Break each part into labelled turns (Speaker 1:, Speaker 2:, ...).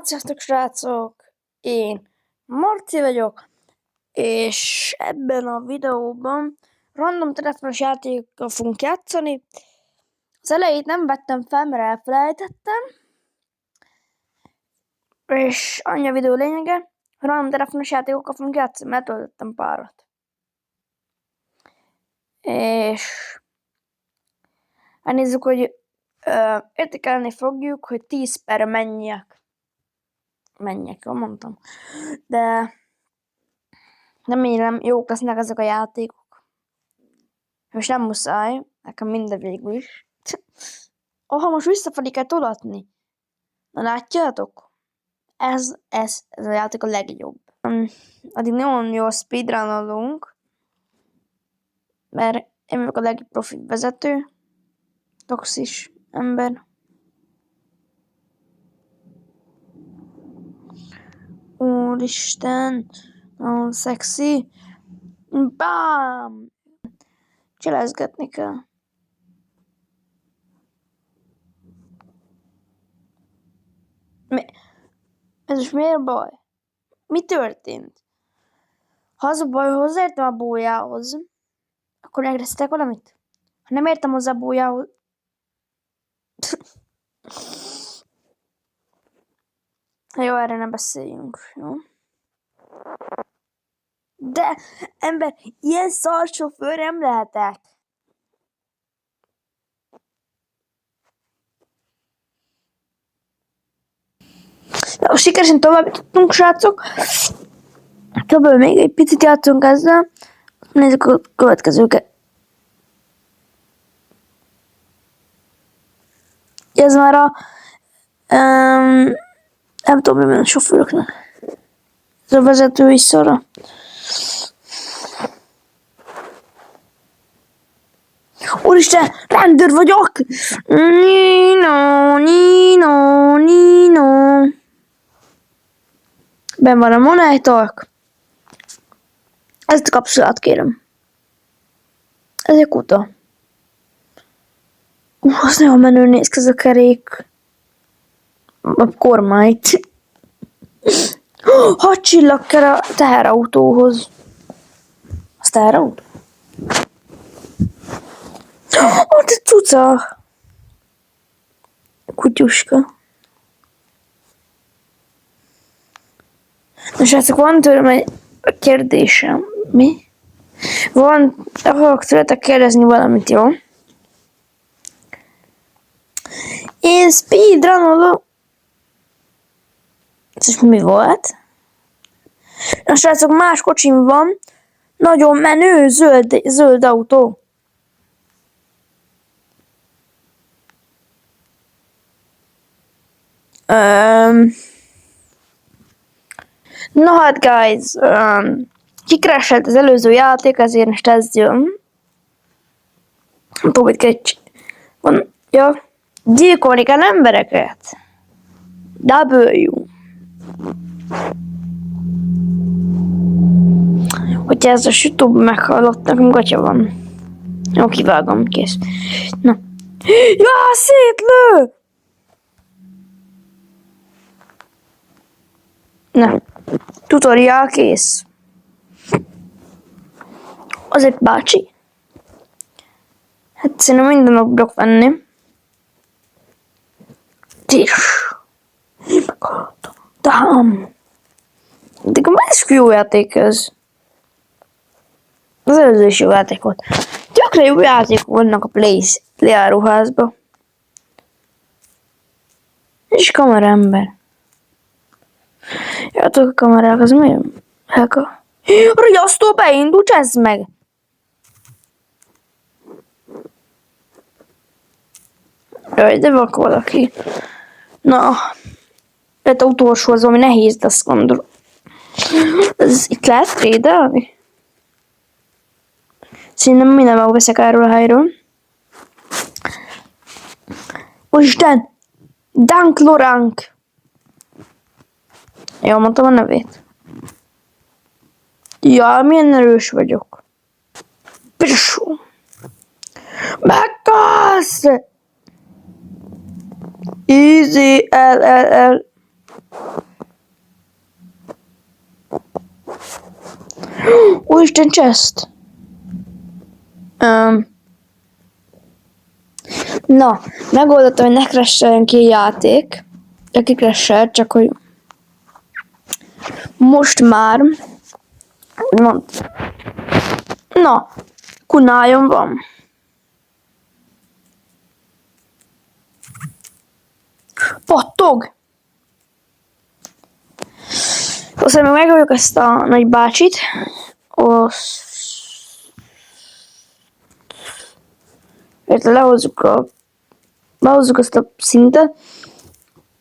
Speaker 1: Sziasztok, srácok! Én Marci vagyok, és ebben a videóban random telefonos játékokkal fogunk játszani. Az elejét nem vettem fel, mert elfelejtettem. És annyi a videó lényege, random telefonos játékokkal fogunk játszani, mert töltöttem párat. És megnézzük, hogy értékelni fogjuk, hogy 10 per mennyiek, jól mondtam. De remélem jók lesznek ezek a játékok. Most nem muszáj, nekem minden végül is. Most visszafelé kell tolatni. Na látjátok? Ez a játék a legjobb. Addig nagyon jó speedrunolunk, mert én vagyok a legprofi vezető. Toxis ember. Úristen, nagyon szexi. Bám! Cselezgetni kell. Ez most miért baj? Mi történt? Ha az a baj, hogy hozzáértem a bójához, akkor megresztek valamit? Ha nem értem hozzá a bójához... Jó, erre ne beszéljünk, jó? De, ember, ilyen szar sofőr nem lehetek. Na, sikeresen tovább jutottunk, srácok. Tovább még egy picit játszunk ezzel. Nézzük a következőket. Ez már a... nem tudom, mi van a sofőröknek. Ez a vezetői szara. Úristen, rendőr vagyok! Nino. Ben van a monájtalk. Ezt a kapcsolát kérem. Ez egy kuta. Az nagyon menő néz ki ez a kerék. A kormányt. 6 csillag kell a teherautóhoz. Az teherautó? Ott egy cuca. Kutyuska. Na srácok, van tőlem egy kérdésem. Mi? Akarok tőletek kérdezni valamit, jó? Én speedrunolok. Ez is mi volt? Na srácok, más kocsim van. Nagyon menő, zöld autó. Na hát, guys, kikrashelt az előző játék, ezért most ez jön. Nem tudom, hogy kell gyilkolni kell embereket. W. Hogyha ez a YouTube meghallott, nekem gatya van. Jó, kivágom, kész. Na. Ja, szétlő! Na. Tutorial kész. Az egy bácsi. Hát szerintem minden nap tudok venni. Meghallottam. De ez jó játék ez. Az előző is jó játék volt. Tökre jó játékok vannak a Play áruházban. És kameraember. Játok a kamerák, az miért? Heka. Riasztó beindul, csezd meg! Jaj, de vak valaki. Na. Lehet utolsó az, ami nehéz, de azt gondolom. Itt lehet trédelni? Szerintem minden megveszek erről a helyről. Úristen! Dank Lorank! Jól mondtam a nevét. Ja, milyen erős vagyok. Pissú! Megkasz! Easy, L. Úristen, chest! Na, megoldottam, hogy ne crasheljen ki a játék. Aki crashel, csak hogy most már úgymond. Na, kunájon van. Pattog! Aztán még megöljük ezt a nagy bácsit. Lehozzuk ezt a szintet.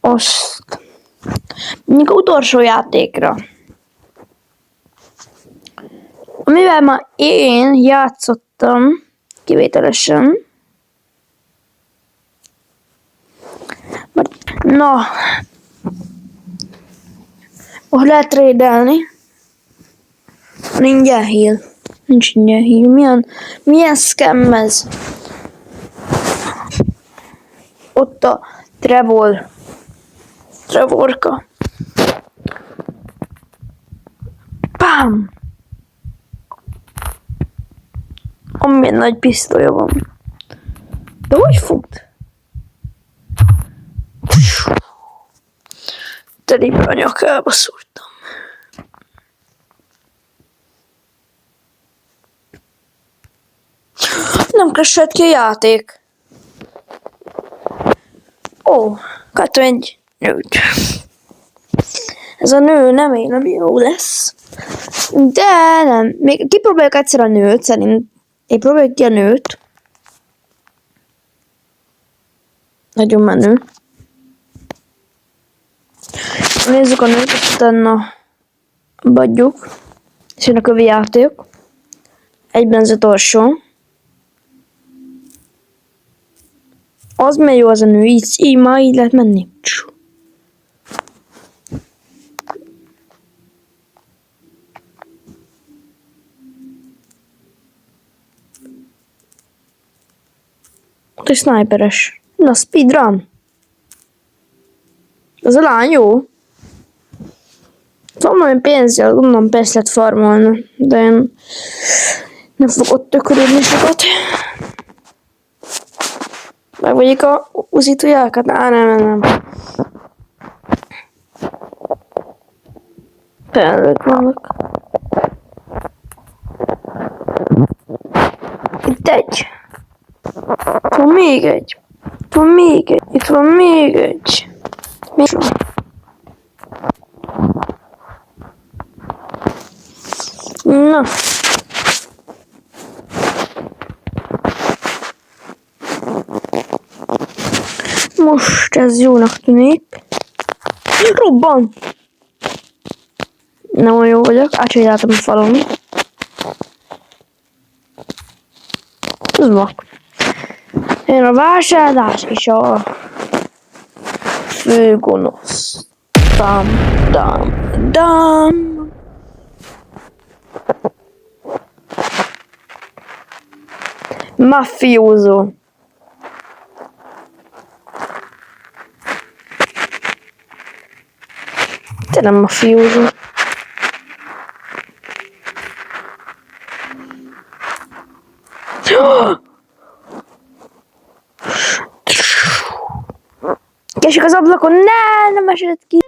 Speaker 1: Azt mondjuk utolsó játékra. Amivel már én játszottam kivételesen. Na, most lehet trédelni. Nincs heal. Nincs ingyen heal. Milyen scam ez? Ott a Trevorka. Bám! Amilyen nagy pisztolya van. De hogy fut? Telibe a nyakába szúrtam. Nem crashelt ki a játék. Ó, kaptam egy nőt. Ez a nő nem jó lesz. De nem. Még kipróbáljuk egyszer a nőt, szerint. Én próbáljuk ki a nőt. Nagyon menő. Nézzük a nőt, és utána badjuk. És jön a kövi játék. Egyben az utolsó. Az milyen jó az a nő, így már így lehet menni. Ott egy sniperes. Na, speedrun. Az a lány jó. Van olyan pénzzel, gondolom pénzt lehet farmolni, de én nem fogok ott tökörülni sokat. Meg vagyok a uzítójákat? Nem. Például vannak. Itt egy. Itt van még egy. Itt van még egy. Na. Most ez jónak tűnik. Robban! Nem olyan jó vagyok, átsétáltam a falon. Ez vak. Én a vásárlás és a főgonosz. Dam. Maffiózó. Te nem maffiózó. Kiesik az ablakon, nem esett ki.